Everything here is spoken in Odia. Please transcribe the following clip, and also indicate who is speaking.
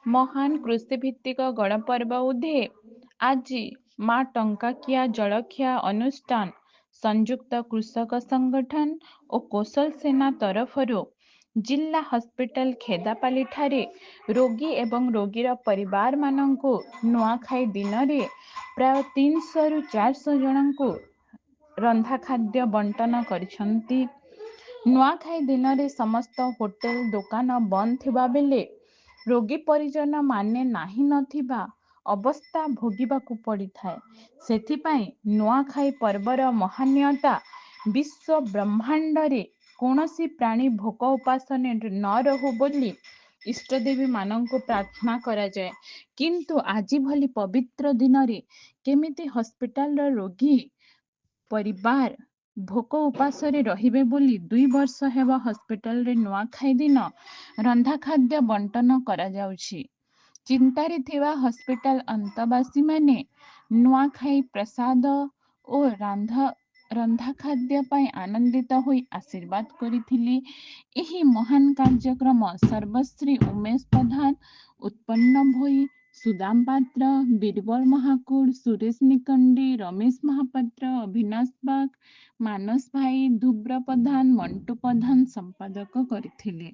Speaker 1: ମହାନ କୃଷିଭିତ୍ତିକ ଗଣପର୍ବ ଉଧେ ଆଜି ମା ଟଙ୍କାକିଆ ଜଳଖିଆ ଅନୁଷ୍ଠାନ, ସଂଯୁକ୍ତ କୃଷକ ସଂଗଠନ ଓ କୋଶଲ ସେନା ତରଫରୁ ଜିଲ୍ଲା ହସ୍ପିଟାଲ ଖେଦାପାଲିଠାରେ ରୋଗୀ ଏବଂ ରୋଗୀର ପରିବାରମାନଙ୍କୁ ନୂଆଖାଇ ଦିନରେ ପ୍ରାୟ 300ରୁ 400 ଜଣଙ୍କୁ ରନ୍ଧା ଖାଦ୍ୟ ବଣ୍ଟନ କରିଛନ୍ତି। ନୂଆଖାଇ ଦିନରେ ସମସ୍ତ ହୋଟେଲ ଦୋକାନ ବନ୍ଦ ଥିବା ବେଳେ ରୋଗୀ ପରିଜନ ମାନେ ନାହିଁ ନଥିବା ଅବସ୍ଥା ଭୋଗିବାକୁ ପଡ଼ିଥାଏ। ସେଥିପାଇଁ ନୂଆଖାଇ ପର୍ବର ମହାନୀୟତା ବିଶ୍ୱ ବ୍ରହ୍ମାଣ୍ଡରେ କୌଣସି ପ୍ରାଣୀ ଭୋକ ଉପାସରେ ନ ରହୁ ବୋଲି ଇଷ୍ଟଦେବୀ ମାନଙ୍କୁ ପ୍ରାର୍ଥନା କରାଯାଏ। କିନ୍ତୁ ଆଜି ଭଳି ପବିତ୍ର ଦିନରେ କେମିତି ହସ୍ପିଟାଲର ରୋଗୀ ପରିବାର ଭୋକ ଉପାସରେ ରହିବେ ବୋଲି 2 ବର୍ଷ ହେବ ହସ୍ପିଟାଲରେ ନୂଆଖାଇ ଦିନ ରନ୍ଧା ଖାଦ୍ୟ ବଣ୍ଟନ କରାଯାଉଛି। ଚିନ୍ତାରେ ଥିବା ହସ୍ପିଟାଲ ଅନ୍ତବାସୀମାନେ ନୂଆଖାଇ ପ୍ରସାଦ ଓ ରନ୍ଧା ଖାଦ୍ୟ ପାଇଁ ଆନନ୍ଦିତ ହୋଇ ଆଶୀର୍ବାଦ କରିଥିଲେ। ଏହି ମହାନ କାର୍ଯ୍ୟକ୍ରମ ସର୍ବଶ୍ରୀ ଉମେଶ ପ୍ରଧାନ, ଉତ୍ପନ୍ନ ଭୋଇ, ସୁଦାମ ପାତ୍ର, ବୀରବଲ ମହାକୁଡ଼, ସୁରେଶ ନିକଣ୍ଡି, ରମେଶ ମହାପାତ୍ର, ଅଭିନାଶ ବାଗ, ମାନସ ଭାଇ, ଧୁବ୍ର ପ୍ରଧାନ, ମଣ୍ଟୁ ପ୍ରଧାନ ସମ୍ପାଦକ କରିଥିଲେ।